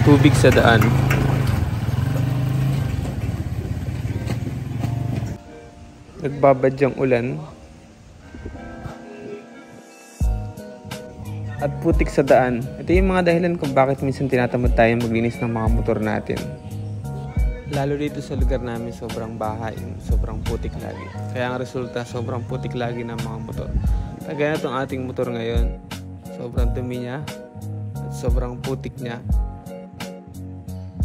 tubig sa daan. Nagbabadyang ulan. At putik sa daan. Ito yung mga dahilan kung bakit minsan tinatamad tayo maglinis ng mga motor natin. Lalo dito sa lugar namin, sobrang bahay, sobrang putik lagi. Kaya ang resulta, sobrang putik lagi ng mga motor. Kagaya na itong ating motor ngayon, sobrang dumi niya at sobrang putik niya.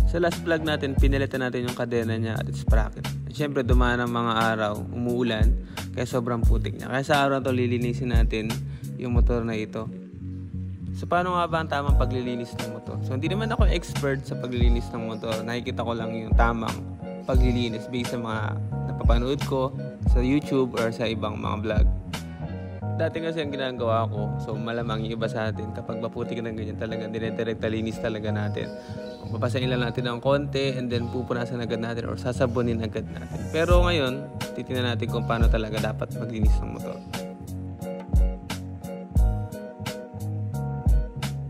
Sa last vlog natin, pinalitan natin yung kadena niya at sprocket. Siyempre, dumaan ang mga araw, umuulan, kaya sobrang putik niya. Kaya sa araw na ito, lilinisin natin yung motor na ito. So, paano nga ba ang tamang paglilinis ng motor? So, hindi naman ako expert sa paglilinis ng motor. Nakikita ko lang yung tamang paglilinis based sa mga napapanood ko sa YouTube or sa ibang mga vlog. Dati kasi ang ginagawa ko, so malamang yung iba sa atin, kapag maputik ng ganyan talaga, dire-direkta linis talaga natin. Papasain lang natin ng konti and then pupunasan agad natin or sasabunin agad natin. Pero ngayon, titingnan natin kung paano talaga dapat maglinis ng motor.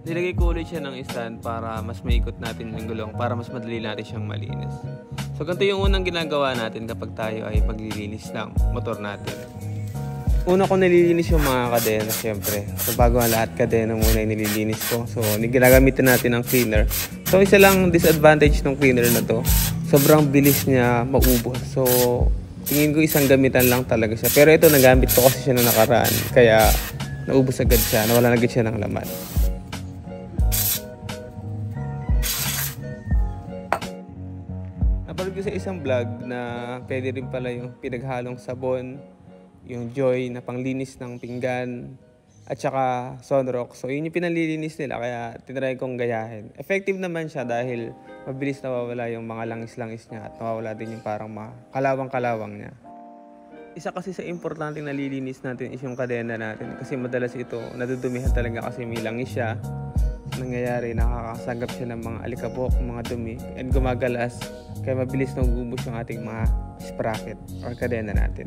Nilagay ko ulit siya ng stand para mas maikot natin yung gulong, para mas madali natin siyang malinis. So ganito yung unang ginagawa natin kapag tayo ay paglilinis ng motor natin. Una ko nililinis yung mga kadena, syempre. So bago ang lahat, kadena muna yung nililinis ko. So ginagamitan natin ng cleaner. So isa lang disadvantage ng cleaner na to, sobrang bilis niya maubos. So tingin ko isang gamitan lang talaga siya. Pero ito, nagamit ko kasi siya na nakaraan, kaya naubos agad siya, nawala agad siya ng laman. Napanood ko sa isang vlog na pwede rin pala yung pinaghalong sabon, yung Joy na panglinis ng pinggan, at saka Sunrock. So yun yung pinalilinis nila, kaya tinry kong gayahin. Effective naman siya dahil mabilis nawawala yung mga langis-langis niya at nawawala din yung parang kalawang-kalawang niya. Isa kasi sa importanteng nalilinis natin is yung kadena natin, kasi madalas ito nadudumihan talaga kasi may langis siya. Nangyayari, nakakasagap siya ng mga alikabok, mga dumi, and gumagalas, kaya mabilis na uubos yung ating mga sprocket or kadena natin.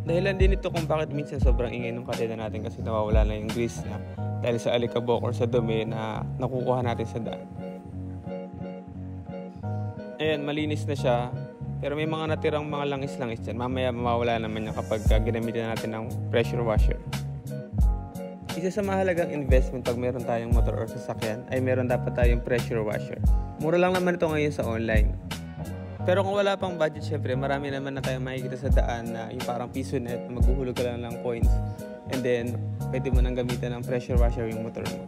Dahilan din ito kung bakit minsan sobrang ingay ng kadena natin, kasi nawawala na yung grease niya dahil sa alikabok or sa dumi na nakukuha natin sa daan. Ayan, malinis na siya, pero may mga natirang mga langis-langis dyan. Mamaya mawawala naman niya kapag ginamitan natin ng pressure washer. Isa sa mahalagang investment pag meron tayong motor or sasakyan ay meron dapat tayong pressure washer. Mura lang naman ito ngayon sa online. Pero kung wala pang budget, syempre, marami naman na tayong makikita sa daan na yung parang piso net, maghuhulog ka lang ng coins, and then pwede mo nang gamitan ng pressure washer yung motor mo.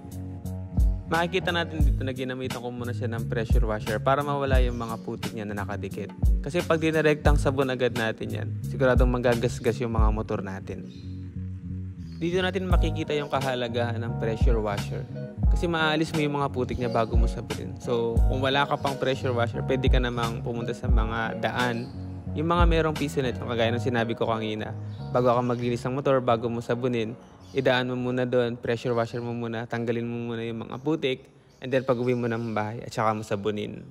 Makikita natin dito na ginamitan ko muna siya ng pressure washer para mawala yung mga putik niya na nakadikit. Kasi pag dinirektang sabon agad natin yan, siguradong magagasgas yung mga motor natin. Dito natin makikita yung kahalagahan ng pressure washer. Kasi maaalis mo yung mga putik niya bago mo sabunin. So, kung wala ka pang pressure washer, pwede ka namang pumunta sa mga daan. Yung mga merong piso net, yung kagaya ng sinabi ko kanina. Bago ka maglinis ng motor, bago mo sabunin, idaan mo muna doon, pressure washer mo muna, tanggalin mo muna yung mga putik, and then pag-uwi mo ng bahay, at saka mo sabunin.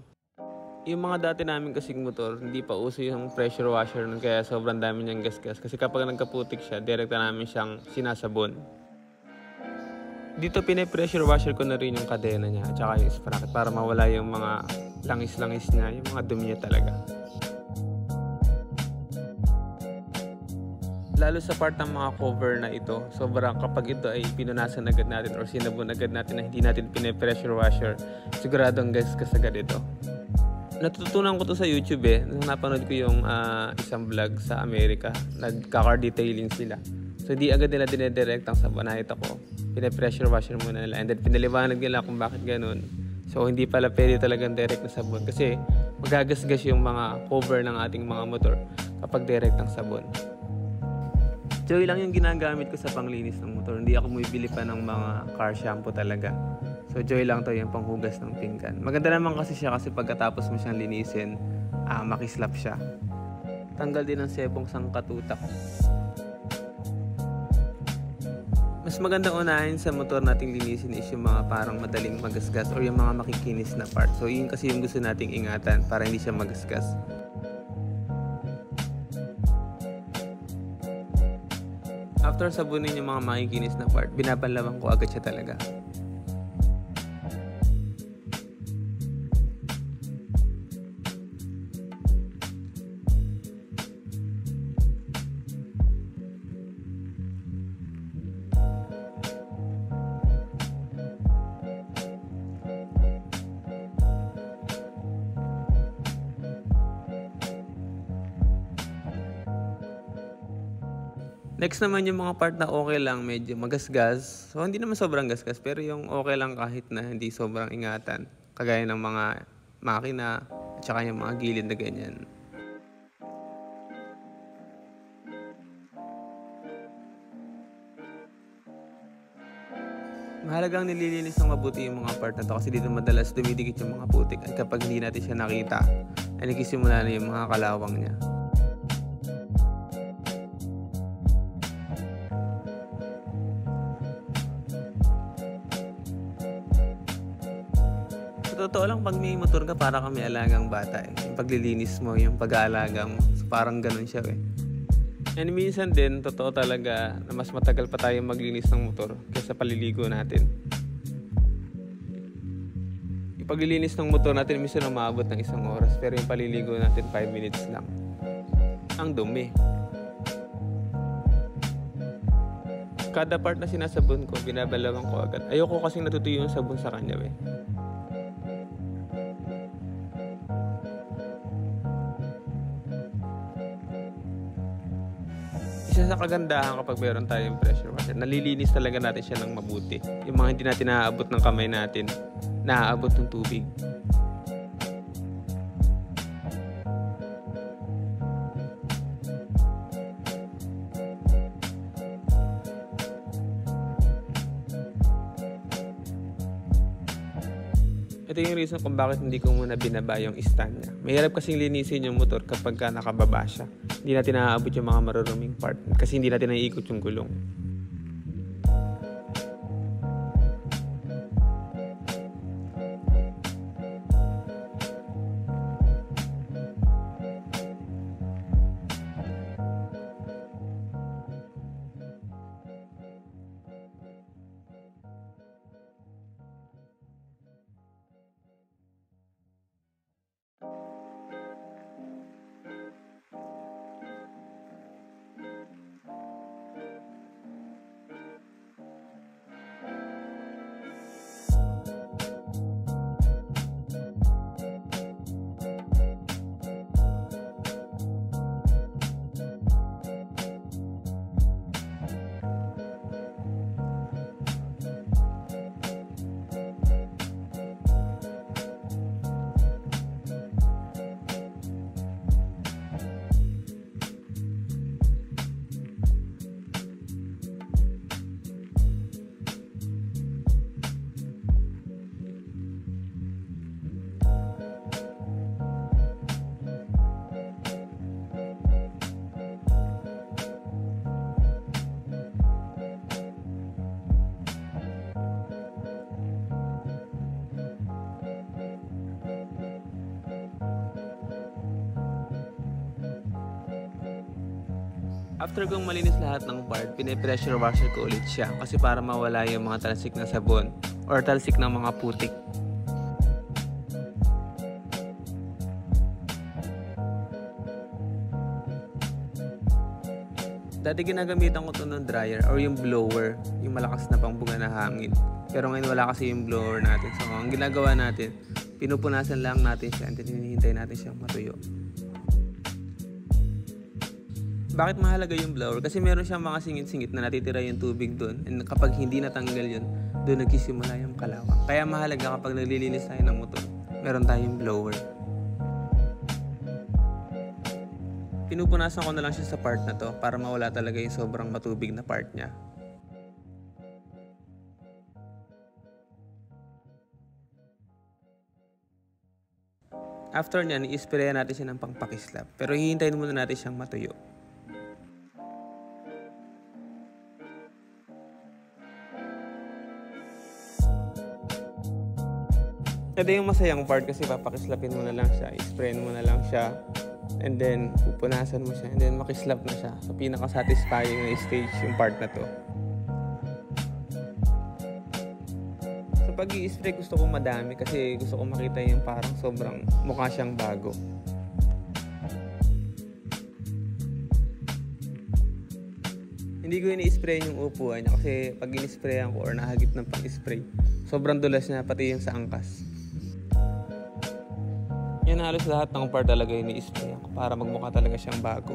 Yung mga dati namin kasing motor, hindi pa uso yung pressure washer nun, kaya sobrang dami niyang gasgas. Kasi kapag nagkaputik siya, direkta namin siyang sinasabon. Dito pine-pressure washer ko na rin yung kadena niya at saka yung sprocket para mawala yung mga langis-langis niya, yung mga dumi niya talaga. Lalo sa part ng mga cover na ito, sobrang kapag ito ay pinunasan agad natin or sinabon agad natin na hindi natin pine-pressure washer, siguradong gasgas agad ito. Natutunan ko to sa YouTube nung napanood ko yung isang vlog sa Amerika, nagka-car detailing sila. So di agad nila dinedirektang sabon. Nakita ko, pine-pressure washer muna nila and then pinaliwanag nila kung bakit ganun. So hindi pala pwede talagang direct na sabon kasi magagasgas yung mga cover ng ating mga motor kapag direct ang sabon. Joy lang yung ginagamit ko sa panglinis ng motor. Hindi ako bumibili pa ng mga car shampoo talaga. So Joy lang to, yung panghugas ng pinggan. Maganda naman kasi siya kasi pagkatapos mo siyang linisin, makislap siya. Tanggal din ang sebong sangkatutak. Mas magandang unahin sa motor nating linisin is yung mga parang madaling magasgas or yung mga makikinis na part. So yun kasi yung gusto nating ingatan para hindi siya magasgas. After sabunin yung mga makikinis na part, binabanlawan ko agad siya talaga. Next naman yung mga part na okay lang, medyo magasgas. So hindi naman sobrang gasgas, pero yung okay lang kahit na hindi sobrang ingatan. Kagaya ng mga makina, at saka yung mga gilid na ganyan. Mahalagang nililinis ng mabuti yung mga part na to kasi dito madalas dumidikit yung mga putik at kapag hindi natin siya nakita, ay nagsisimula na yung mga kalawang niya. Sa totoo lang, pag may motor ka, para kang may alagang bata eh. Yung paglilinis mo, yung pag-aalaga mo, so, parang ganun siya eh. And minsan din, totoo talaga na mas matagal pa tayo maglinis ng motor kaysa paliligo natin. Yung paglilinis ng motor natin, minsan umaabot ng 1 oras, pero yung paliligo natin 5 minutes lang. Ang dumi. Kada part na sinasabon ko, binabalawan ko agad. Ayoko kasing natutuyo yung sabon sa kanya eh. Isa sa kagandahan kapag meron tayong pressure washer, nalilinis talaga natin siya ng mabuti. Yung mga hindi natin naaabot ng kamay natin, naaabot ng tubig. Ito yung reason kung bakit hindi ko muna binaba yung stand niya. Mahirap kasing linisin yung motor kapag nakababa siya. Hindi natin naaabot yung mga maruruming part kasi hindi natin naiikot yung gulong. After kong malinis lahat ng part, pine-pressure washer ko ulit siya kasi para mawala yung mga talsik na sabon or talsik ng mga putik. Dati ginagamitan ko ito ng dryer or yung blower, yung malakas na pangbuga na hangin. Pero ngayon wala kasi yung blower natin. So ang ginagawa natin, pinupunasan lang natin siya and hinihintay natin siyang matuyo. Bakit mahalaga yung blower? Kasi meron siyang mga singit-singit na natitira yung tubig doon. And kapag hindi natanggal yun, doon nagsisimula yung kalawang. Kaya mahalaga kapag naglilinis tayo ng motor, meron tayong blower. Pinupunasan ko na lang siya sa part na to para mawala talaga yung sobrang matubig na part niya. After nyan, i-sprayan natin siya ng pangpakislap. Pero hihintayin muna natin siyang matuyo. Ito yung masayang part kasi papakislapin mo na lang siya, i-sprayan mo na lang siya, and then pupunasan mo siya, and then makislap na siya. So pinaka-satisfying na stage yung part na to. So pag i-spray gusto ko madami kasi gusto ko makita yung parang sobrang mukha siyang bago. Hindi ko ini-spray yung upuan niya kasi pag in-sprayan ko or nahagip ng pang-spray, sobrang dulas niya pati yung sa angkas. Yan halos lahat ng part talaga ini-spray ko para magmukha talaga siyang bago.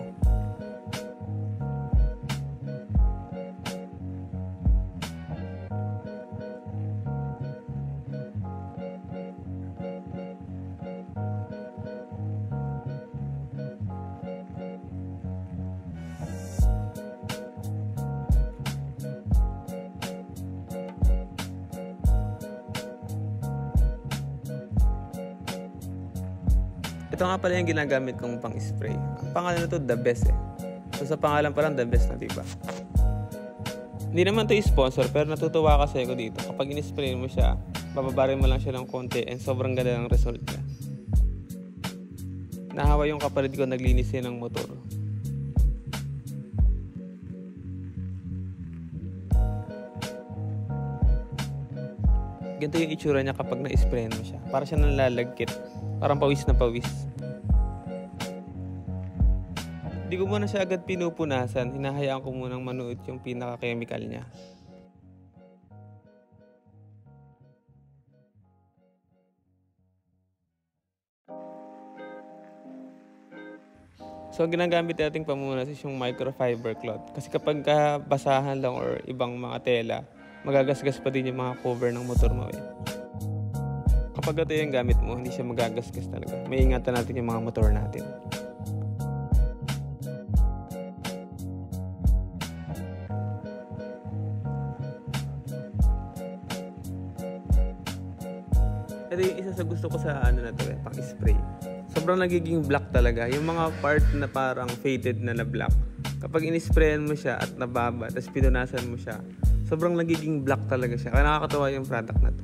Ito nga pala yung ginagamit kong pang-spray. Ang pangalan na to, The Best eh. So sa pangalan pa lang, The Best na, diba? Hindi naman to sponsor, pero natutuwa kasi ako dito. Kapag in-spray mo siya, bababarin mo lang siya ng konti and sobrang ganda ng result niya. Nahawa yung kapatid ko naglinis niya ng motor. Ganito yung itsura niya kapag na-sprayan mo siya. Para siya nalalagkit. Parang pawis na pawis. Hindi ko muna siya agad pinupunasan. Hinahayaan ko munang manuot yung pinaka-chemical niya. So, ang ginagamit nating pamunas is yung microfiber cloth. Kasi kapag basahan lang or ibang mga tela, magagasgas pa din yung mga cover ng motor mo eh. Kapag ito yung gamit mo, hindi siya magagasgas talaga. May ingatan natin yung mga motor natin. Ito yung isa sa gusto ko sa pang-spray. Sobrang nagiging black talaga. Yung mga part na parang faded na black. Kapag in-sprayan mo siya at nababa, tapos pinunasan mo siya, sobrang nagiging black talaga siya. Kaya nakakatawa yung product na to.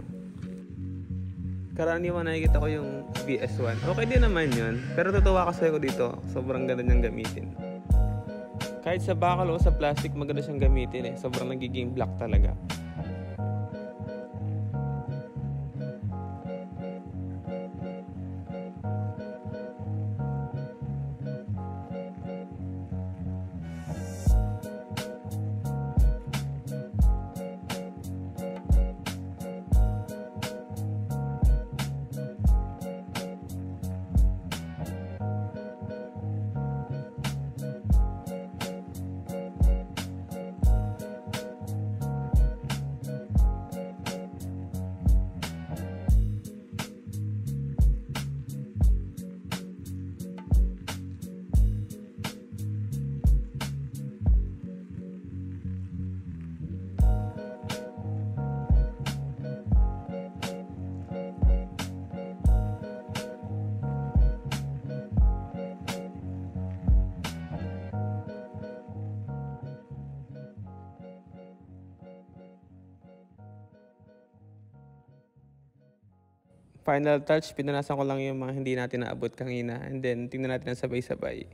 Karaniwan nakikita ko yung BS1. Okay din naman yun. Pero totoo kasi ako dito. Sobrang ganda niyang gamitin. Kahit sa bakal o sa plastic, maganda siyang gamitin eh. Sobrang nagiging black talaga. Final touch, pinunasan ko lang yung mga hindi natin naabot kanina. And then, tingnan natin na sabay-sabay.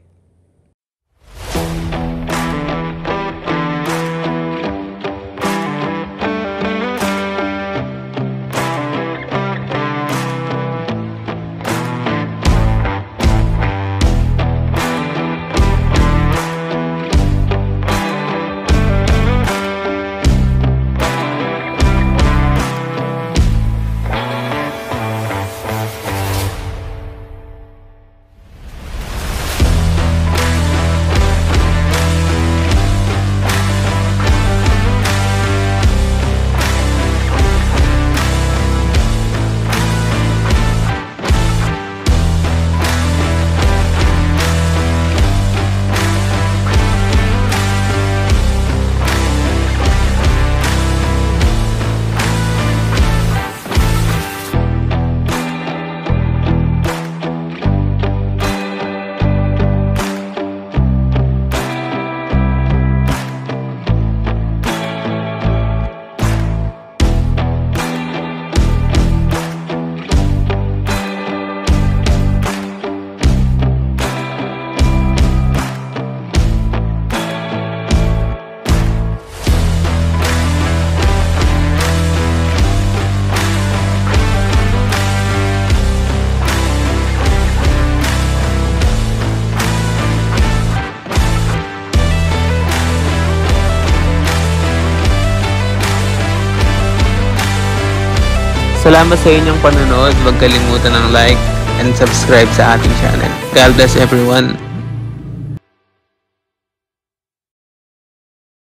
Salamat sa inyong panonood. Huwag kalimutan ng like and subscribe sa ating channel. God bless everyone.